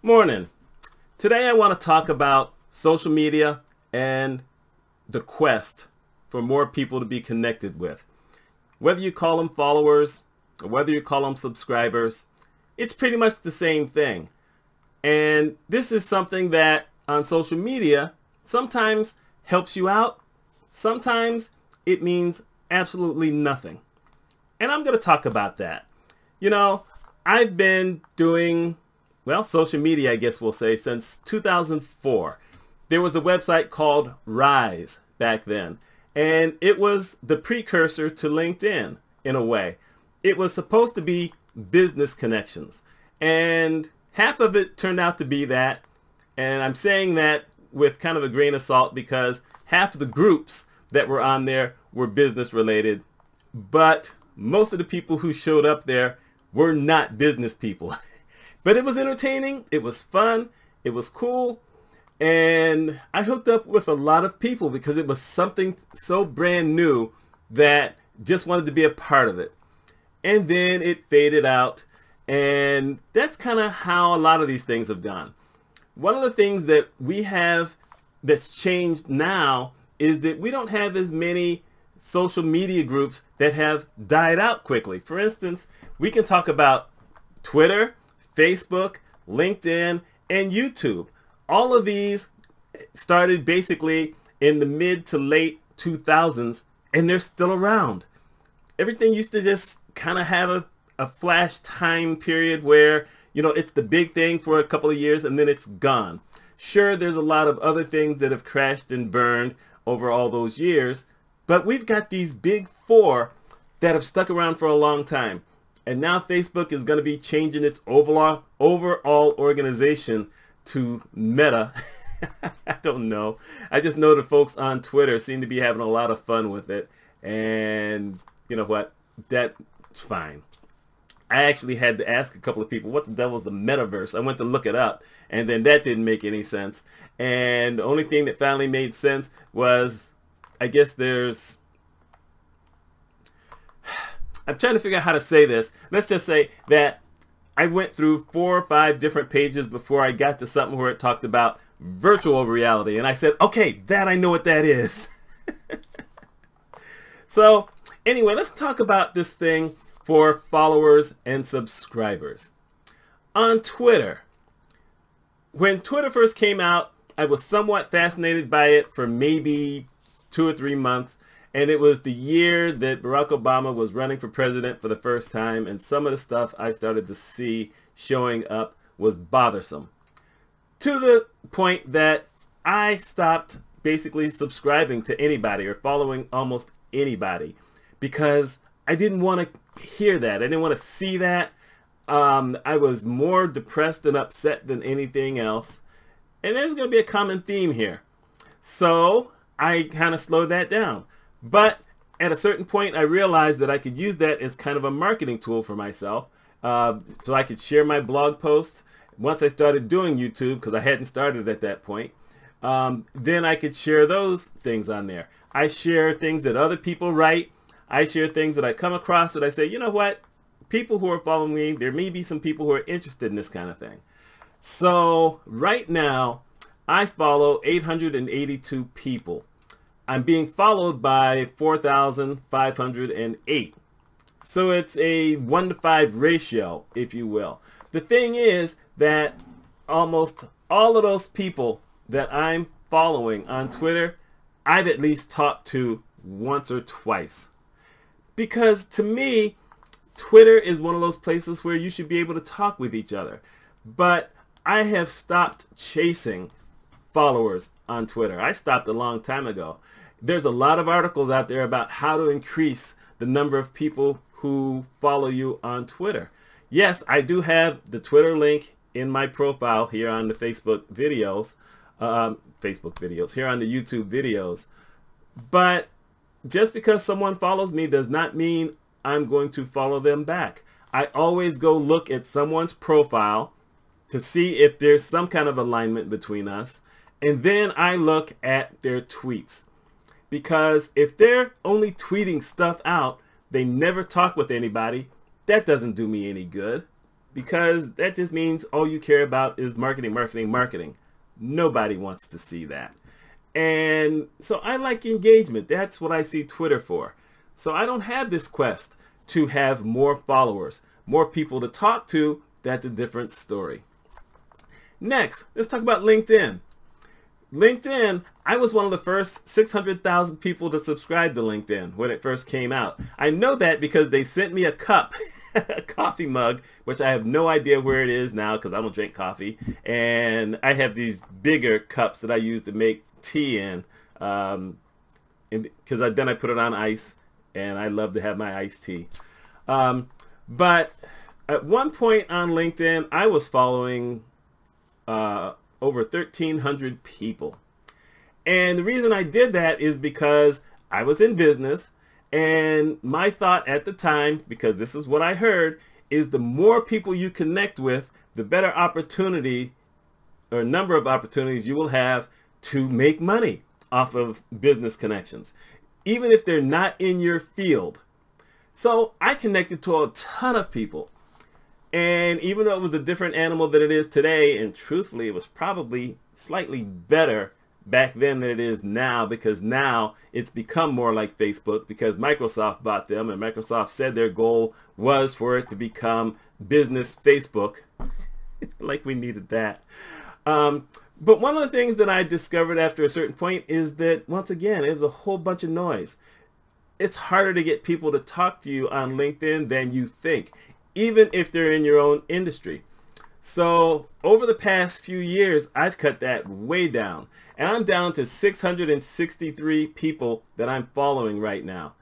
Morning. Today I want to talk about social media and the quest for more people to be connected with. Whether you call them followers or whether you call them subscribers, it's pretty much the same thing. And this is something that on social media sometimes helps you out. Sometimes it means absolutely nothing. And I'm going to talk about that. You know, I've been doing social media, I guess we'll say, since 2004. There was a website called Rise back then, and it was the precursor to LinkedIn in a way. It was supposed to be business connections, and half of it turned out to be that, and I'm saying that with kind of a grain of salt because half of the groups that were on there were business related, but most of the people who showed up there were not business people. But it was entertaining, it was fun, it was cool, and I hooked up with a lot of people because it was something so brand new that just wanted to be a part of it. And then it faded out, and that's kind of how a lot of these things have gone. One of the things that we have that's changed now is that we don't have as many social media groups that have died out quickly. For instance, we can talk about Twitter, Facebook, LinkedIn, and YouTube. All of these started basically in the mid to late 2000s, and they're still around. Everything used to just kind of have a flash time period where, you know, it's the big thing for a couple of years and then it's gone. Sure, there's a lot of other things that have crashed and burned over all those years, but we've got these big four that have stuck around for a long time. And now Facebook is going to be changing its overall organization to Meta. I don't know. I just know the folks on Twitter seem to be having a lot of fun with it. And you know what? That's fine. I actually had to ask a couple of people, what the devil is the metaverse? I went to look it up, and then that didn't make any sense. And the only thing that finally made sense was, I guess I'm trying to figure out how to say this. Let's just say that I went through 4 or 5 different pages before I got to something where it talked about virtual reality. And I said, okay, that I know what that is. So anyway, let's talk about this thing for followers and subscribers. On Twitter, when Twitter first came out, I was somewhat fascinated by it for maybe 2 or 3 months. And it was the year that Barack Obama was running for president for the first time, and some of the stuff I started to see showing up was bothersome. To the point that I stopped basically subscribing to anybody or following almost anybody because I didn't want to hear that. I didn't want to see that. I was more depressed and upset than anything else. And there's going to be a common theme here. So I kind of slowed that down. But at a certain point, I realized that I could use that as kind of a marketing tool for myself. So I could share my blog posts. Once I started doing YouTube, because I hadn't started at that point, then I could share those things on there. I share things that other people write. I share things that I come across that I say, you know what? People who are following me, there may be some people who are interested in this kind of thing. So right now, I follow 882 people. I'm being followed by 4,508. So it's a 1-to-5 ratio, if you will. The thing is that almost all of those people that I'm following on Twitter, I've at least talked to once or twice. Because to me, Twitter is one of those places where you should be able to talk with each other. But I have stopped chasing followers on Twitter. I stopped a long time ago. There's a lot of articles out there about how to increase the number of people who follow you on Twitter. Yes, I do have the Twitter link in my profile here on the Facebook videos, here on the YouTube videos. But just because someone follows me does not mean I'm going to follow them back. I always go look at someone's profile to see if there's some kind of alignment between us. And then I look at their tweets. Because if they're only tweeting stuff out, they never talk with anybody, that doesn't do me any good. because that just means all you care about is marketing, marketing, marketing. Nobody wants to see that. And so I like engagement. That's what I see Twitter for. So I don't have this quest to have more followers, more people to talk to. That's a different story. Next, let's talk about LinkedIn. LinkedIn, I was one of the first 600,000 people to subscribe to LinkedIn when it first came out. I know that because they sent me a cup, a coffee mug, which I have no idea where it is now because I don't drink coffee. And I have these bigger cups that I use to make tea in, because then I put it on ice, and I love to have my iced tea. But at one point on LinkedIn, I was following over 1,300 people. And the reason I did that is because I was in business, and my thought at the time, because this is what I heard, is the more people you connect with, the better opportunity or number of opportunities you will have to make money off of business connections, even if they're not in your field. So I connected to a ton of people. And even though it was a different animal than it is today, and truthfully, it was probably slightly better back then than it is now, because now it's become more like Facebook because Microsoft bought them, and Microsoft said their goal was for it to become business Facebook. Like we needed that. But one of the things that I discovered after a certain point is that, once again, it was a whole bunch of noise. It's harder to get people to talk to you on LinkedIn than you think, even if they're in your own industry. So over the past few years, I've cut that way down. And I'm down to 663 people that I'm following right now.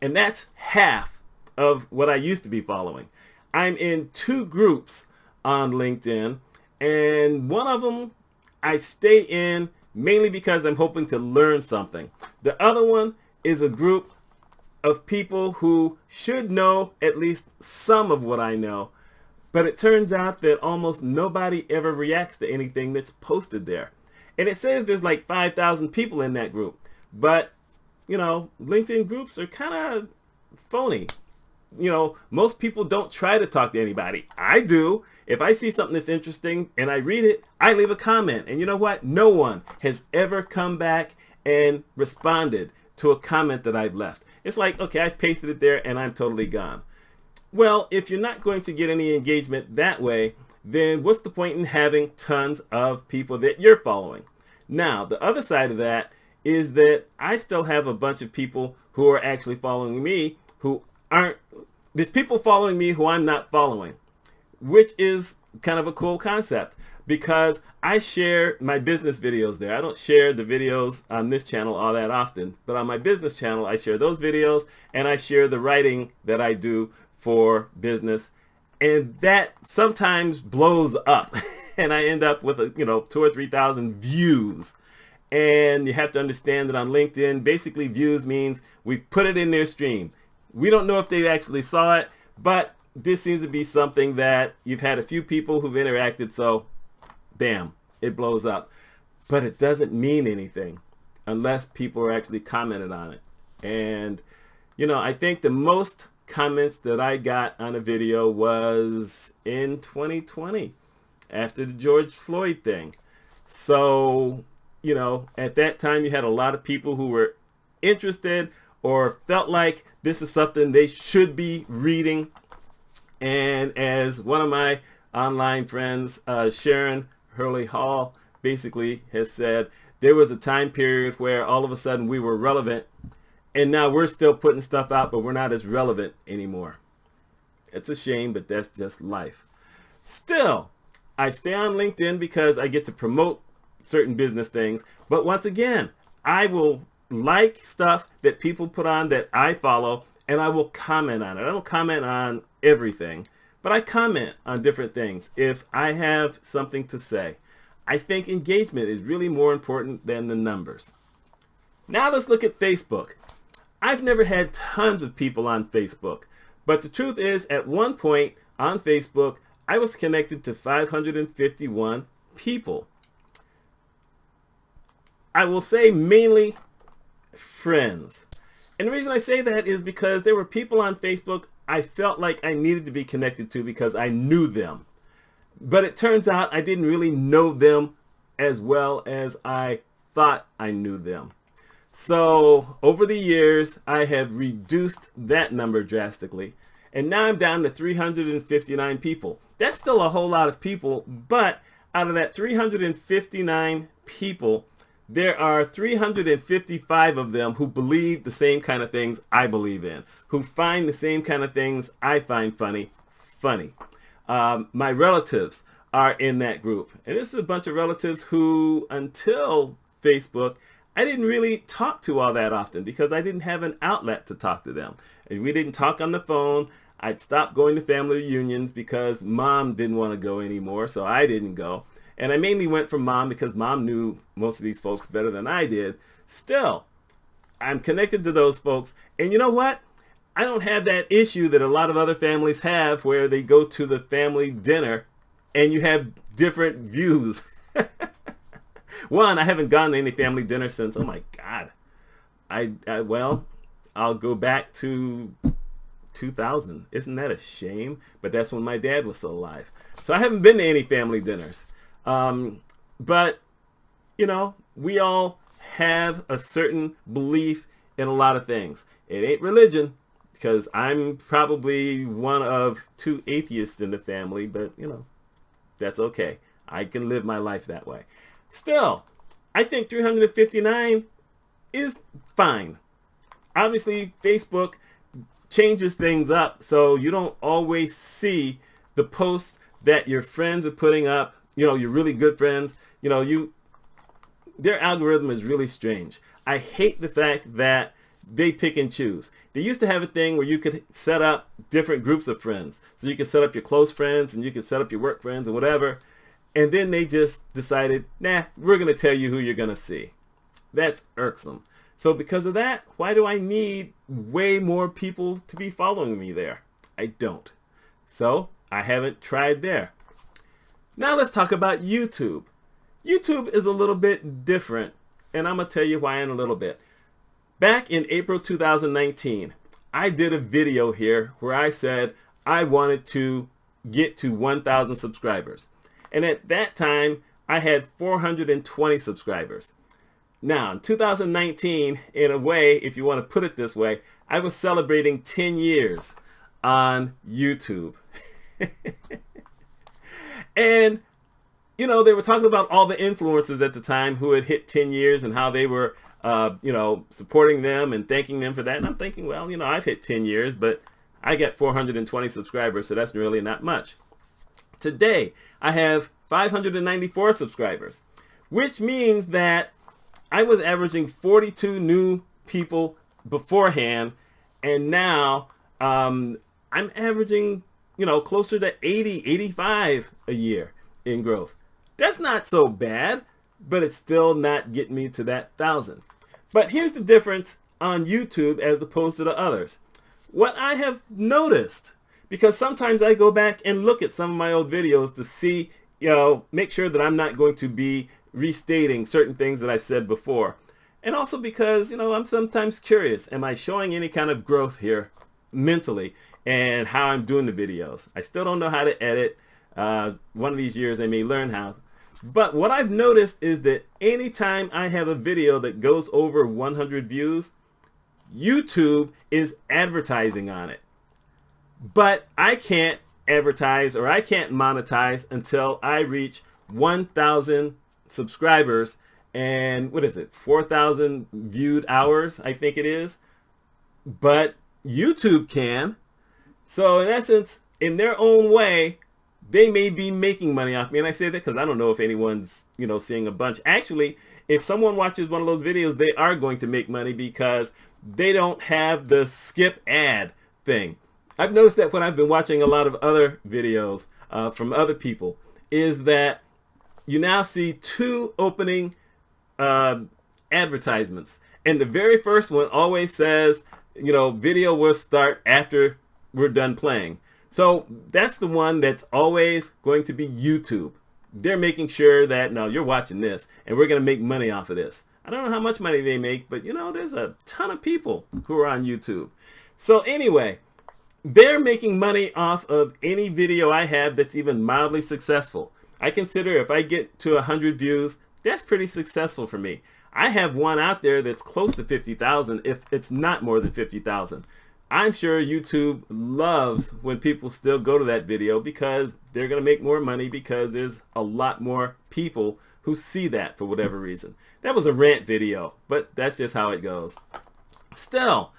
And that's half of what I used to be following. I'm in 2 groups on LinkedIn, and one of them I stay in mainly because I'm hoping to learn something. The other one is a group of people who should know at least some of what I know, but it turns out that almost nobody ever reacts to anything that's posted there. And it says there's like 5,000 people in that group, but you know, LinkedIn groups are kind of phony. You know, most people don't try to talk to anybody. I do. If I see something that's interesting and I read it, I leave a comment. And you know what? No one has ever come back and responded to a comment that I've left. It's like, okay, I've pasted it there and I'm totally gone. Well, if you're not going to get any engagement that way, then what's the point in having tons of people that you're following? Now, the other side of that is that I still have a bunch of people who are actually following me who aren't, there's people following me who I'm not following, which is kind of a cool concept because I share my business videos there. I don't share the videos on this channel all that often, but on my business channel, I share those videos and I share the writing that I do for business. And that sometimes blows up and I end up with, 2,000 or 3,000 views. And you have to understand that on LinkedIn, basically views means we've put it in their stream. We don't know if they actually saw it, but this seems to be something that you've had a few people who've interacted, so bam, it blows up. But it doesn't mean anything unless people are actually commented on it. And, I think the most comments that I got on a video was in 2020 after the George Floyd thing. So, at that time you had a lot of people who were interested or felt like this is something they should be reading. And as one of my online friends, Sharon Hurley Hall, basically has said, there was a time period where all of a sudden we were relevant, and now we're still putting stuff out, but we're not as relevant anymore. It's a shame, but that's just life. Still, I stay on LinkedIn because I get to promote certain business things. But once again, I will like stuff that people put on that I follow, and I will comment on it. I don't comment on everything, but I comment on different things if I have something to say. I think engagement is really more important than the numbers. Now let's look at Facebook. I've never had tons of people on Facebook, but the truth is at one point on Facebook, I was connected to 551 people. I will say mainly friends. And the reason I say that is because there were people on Facebook I felt like I needed to be connected to because I knew them. But it turns out I didn't really know them as well as I thought I knew them. So over the years, I have reduced that number drastically. And now I'm down to 359 people. That's still a whole lot of people, but out of that 359 people, there are 355 of them who believe the same kind of things I believe in, who find the same kind of things I find funny. My relatives are in that group. And this is a bunch of relatives who, until Facebook, I didn't really talk to all that often because I didn't have an outlet to talk to them. And we didn't talk on the phone. I'd stopped going to family reunions because mom didn't want to go anymore, so I didn't go. And I mainly went for mom because mom knew most of these folks better than I did. Still, I'm connected to those folks. And you know what? I don't have that issue that a lot of other families have where they go to the family dinner and you have different views. One, I haven't gone to any family dinner since, oh my God. Well, I'll go back to 2000. Isn't that a shame? But that's when my dad was still alive. So I haven't been to any family dinners. But, you know, we all have a certain belief in a lot of things. It ain't religion, because I'm probably one of 2 atheists in the family, but, you know, that's okay. I can live my life that way. Still, I think 359 is fine. Obviously, Facebook changes things up, so you don't always see the posts that your friends are putting up. You know, your really good friends, you know, their algorithm is really strange. I hate the fact that they pick and choose. They used to have a thing where you could set up different groups of friends. So you could set up your close friends and you could set up your work friends or whatever. And then they just decided, nah, we're going to tell you who you're going to see. That's irksome. So because of that, why do I need way more people to be following me there? I don't. So I haven't tried there. Now let's talk about YouTube. YouTube is a little bit different, and I'm going to tell you why in a little bit. Back in April 2019, I did a video here where I said I wanted to get to 1,000 subscribers. And at that time, I had 420 subscribers. Now, in 2019, in a way, if you want to put it this way, I was celebrating 10 years on YouTube. And, you know, they were talking about all the influencers at the time who had hit 10 years and how they were, you know, supporting them and thanking them for that. And I'm thinking, well, you know, I've hit 10 years, but I got 420 subscribers, so that's really not much. Today, I have 594 subscribers, which means that I was averaging 42 new people beforehand, and now I'm averaging, you know, closer to 80, 85 a year in growth. That's not so bad, but it's still not getting me to that 1,000. But here's the difference on YouTube as opposed to the others. What I have noticed, because sometimes I go back and look at some of my old videos to see, you know, make sure that I'm not going to be restating certain things that I said before. And also because, you know, I'm sometimes curious, am I showing any kind of growth here mentally and how I'm doing the videos? I still don't know how to edit. One of these years I may learn how. But what I've noticed is that anytime I have a video that goes over 100 views, YouTube is advertising on it. But I can't advertise or I can't monetize until I reach 1,000 subscribers and what is it, 4,000 viewed hours, I think it is. But YouTube can. So in essence, in their own way, they may be making money off me. And I say that because I don't know if anyone's, you know, seeing a bunch. Actually, if someone watches one of those videos, they are going to make money because they don't have the skip ad thing. I've noticed that when I've been watching a lot of other videos from other people, is that you now see 2 opening advertisements. And the very first one always says, you know, video will start after we're done playing. So that's the one that's always going to be YouTube. They're making sure that, no, you're watching this and we're going to make money off of this. I don't know how much money they make, but you know, there's a ton of people who are on YouTube. So anyway, they're making money off of any video I have that's even mildly successful. I consider if I get to 100 views, that's pretty successful for me. I have one out there that's close to 50,000 if it's not more than 50,000. I'm sure YouTube loves when people still go to that video because they're going to make more money because there's a lot more people who see that for whatever reason. That was a rant video, but that's just how it goes. Still,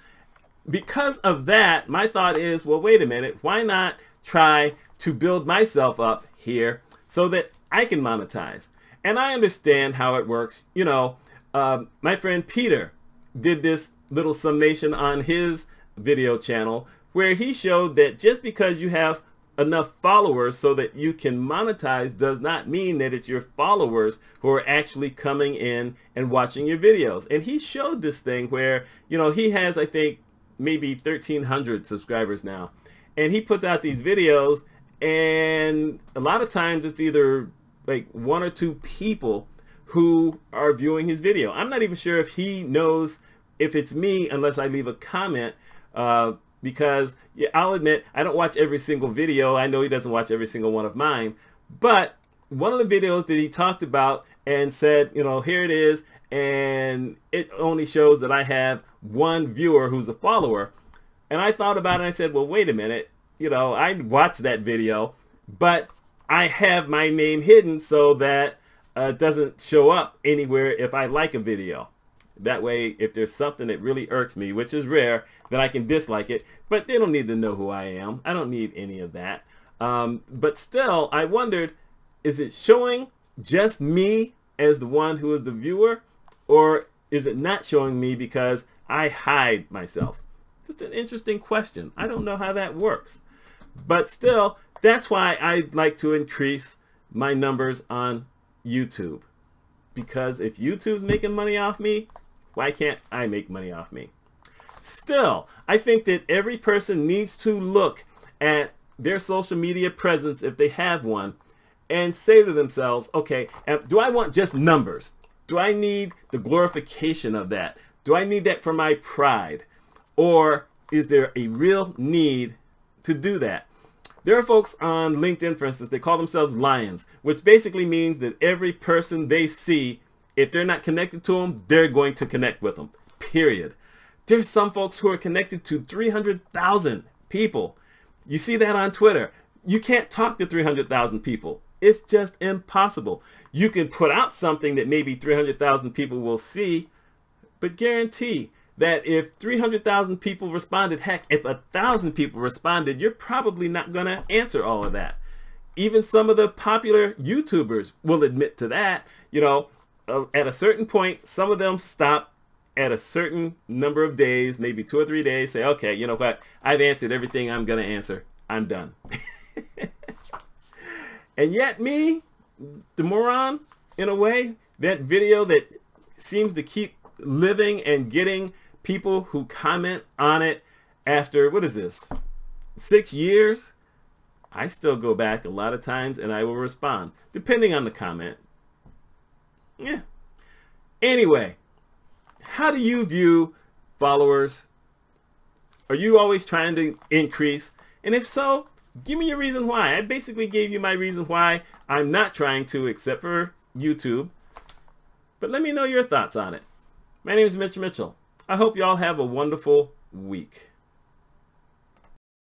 because of that, my thought is, well, wait a minute, why not try to build myself up here so that I can monetize? And I understand how it works. You know, my friend Peter did this little summation on his video channel where he showed that just because you have enough followers so that you can monetize does not mean that it's your followers who are actually coming in and watching your videos. And he showed this thing where, you know, he has, I think, maybe 1,300 subscribers now. And he puts out these videos, and a lot of times it's either like 1 or 2 people who are viewing his video. I'm not even sure if he knows if it's me unless I leave a comment, because yeah, I'll admit I don't watch every single video. I know he doesn't watch every single one of mine, but one of the videos that he talked about and said, you know, here it is, and it only shows that I have 1 viewer who's a follower. And I thought about it and I said, well, wait a minute, you know, I watched that video, but I have my name hidden so that it doesn't show up anywhere if I like a video. That way, if there's something that really irks me, which is rare, then I can dislike it. But they don't need to know who I am. I don't need any of that. But still, I wondered, is it showing just me as the one who is the viewer? Or is it not showing me because I hide myself? Just an interesting question. I don't know how that works. But still, that's why I'd like to increase my numbers on YouTube. Because if YouTube's making money off me, why can't I make money off me? Still, I think that every person needs to look at their social media presence, if they have one, and say to themselves, okay, do I want just numbers? Do I need the glorification of that? Do I need that for my pride? Or is there a real need to do that? There are folks on LinkedIn, for instance, they call themselves lions, which basically means that every person they see, if they're not connected to them, they're going to connect with them, period. There's some folks who are connected to 300,000 people. You see that on Twitter. You can't talk to 300,000 people. It's just impossible. You can put out something that maybe 300,000 people will see, but guarantee that if 300,000 people responded, heck, if 1,000 people responded, you're probably not going to answer all of that. Even some of the popular YouTubers will admit to that. You know, at a certain point, some of them stop at a certain number of days, maybe 2 or 3 days, say, okay, you know what? I've answered everything I'm going to answer. I'm done. And yet me, the moron, in a way, that video that seems to keep living and getting people who comment on it after, what is this, 6 years? I still go back a lot of times and I will respond, depending on the comment. Yeah. Anyway, how do you view followers? Are you always trying to increase? And if so, give me your reason why. I basically gave you my reason why I'm not trying to, except for YouTube. But let me know your thoughts on it. My name is Mitch Mitchell. I hope you all have a wonderful week.